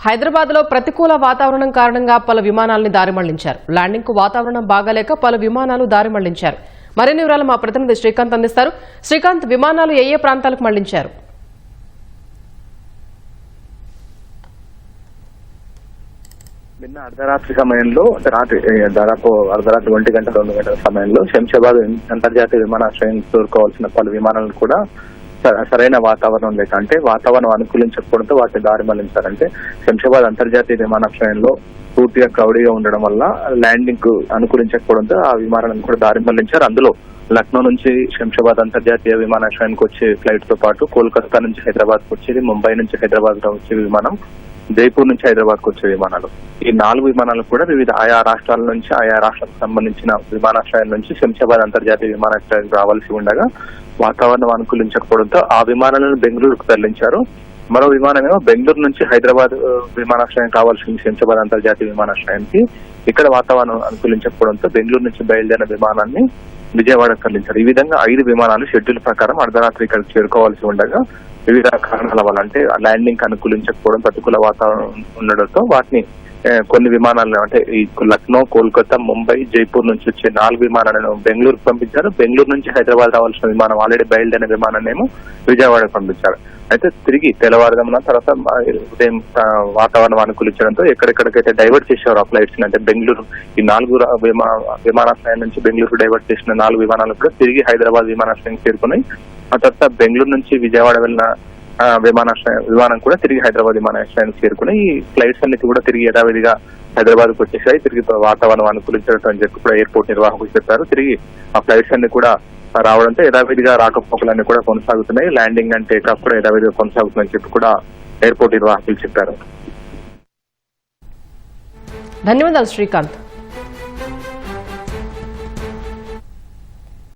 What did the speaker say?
హైదరాబాద్ లో ప్రతికూల వాతావరణం కారణంగా పలు విమానాలను దారి మళ్లించారు. ల్యాండింగ్ కు వాతావరణం బాగాలేక పలు విమానాలు దారి మళ్లించారు. మరిన్ని వివరాలు మా ప్రతినిధి శ్రీకాంత్ అందిస్తారు. శ్రీకాంత్, విమానాలు ఏ ప్రాంతాలకు మళ్లించారు? నిన్న అర్ధరాత్రి సమయంలో దాదాపు అర్ధరాత్రి 1 గంట 2 గంటల సమయంలో శంషాబాద్ అంతర్జాతీయ విమానాశ్రయం చేరుకోవాల్సిన పలు విమానాలను కూడా సరైన వాతావరణం లేక, అంటే వాతావరణం అనుకూలించకపోవడంతో వాటిని దారి మళ్లించారంటే శంషాబాద్ అంతర్జాతీయ విమానాశ్రయంలో పూర్తిగా క్రౌడీగా ఉండడం వల్ల ల్యాండింగ్ కు అనుకూలించకపోవడంతో ఆ విమానాలను కూడా దారి మళ్లించారు. అందులో లక్నో నుంచి శంషాబాద్ అంతర్జాతీయ విమానాశ్రయానికి వచ్చే ఫ్లైట్ తో పాటు కోల్కతా నుంచి హైదరాబాద్ కు వచ్చేది, ముంబై నుంచి హైదరాబాద్ లో వచ్చే విమానం, జైపూర్ నుంచి హైదరాబాద్ కు వచ్చే విమానాలు, ఈ 4 విమానాలు కూడా వివిధ ఆయా రాష్ట్రాల నుంచి ఆయా రాష్ట్రాలకు సంబంధించిన విమానాశ్రయాల నుంచి శంషాబాద్ అంతర్జాతీయ విమానాశ్రయానికి రావాల్సి ఉండగా వాతావరణం అనుకూలించకపోవడంతో ఆ విమానాలను బెంగళూరుకు తరలించారు. మరో విమానమేమో బెంగళూరు నుంచి హైదరాబాద్ విమానాశ్రయం కావాల్సింది శంషాబాద్ అంతర్జాతీయ విమానాశ్రయానికి. ఇక్కడ వాతావరణం అనుకూలించకపోవడంతో బెంగళూరు నుంచి బయలుదేరిన విమానాన్ని విజయవాడకు తరలించారు. ఈ విధంగా 5 విమానాలు షెడ్యూల్ ప్రకారం అర్ధరాత్రి ఇక్కడికి చేరుకోవాల్సి ఉండగా వివిధ కారణాల వల్ల, అంటే ల్యాండింగ్ అనుకూలించకపోవడం, ప్రతికూల వాతావరణం ఉండడంతో వాటిని కొన్ని విమానాలను, అంటే ఈ లక్నో, కోల్కతా, ముంబై, జైపూర్ నుంచి వచ్చే 4 విమానాలను బెంగళూరుకు పంపించారు. బెంగళూరు నుంచి హైదరాబాద్ రావాల్సిన విమానం, ఆల్రెడీ బయలుదేరిన విమానాన్నేమో విజయవాడకు పంపించారు. అయితే తిరిగి తెల్లవారుజామున తర్వాత ఉదయం వాతావరణం అనుకూలించడంతో ఎక్కడెక్కడికైతే డైవర్ట్ చేశారు ఆ ఫ్లైట్స్, అంటే బెంగళూరు ఈ 4 విమానాశ్రయం నుంచి బెంగళూరు డైవర్ట్ చేసిన 4 విమానాలు కూడా తిరిగి హైదరాబాద్ విమానాశ్రయం చేరుకున్నాయి. ఆ తర్వాత బెంగళూరు నుంచి విజయవాడ వెళ్ళిన విమానం కూడా తిరిగి హైదరాబాద్ విమానాశ్రయానికి చేరుకుని ఈ ఫ్లైట్స్ అన్నిటి కూడా తిరిగి యథావిధిగా హైదరాబాద్ కు వచ్చేసాయి. తిరిగి వాతావరణం అనుకూలించడం అని చెప్పి కూడా ఎయిర్పోర్ట్ నిర్వాహకులు చెప్పారు. తిరిగి ఆ ఫ్లైట్స్ అన్ని కూడా రావడంతో యథావిధిగా రాకపోకలన్నీ కూడా కొనసాగుతున్నాయి. ల్యాండింగ్ అండ్ టేక్ ఆఫ్ కూడా యథావిధిగా కొనసాగుతుందని చెప్పి కూడా ఎయిర్పోర్ట్ నిర్వాహకులు చెప్పారు. ధన్యవాదాలు శ్రీకాంత్.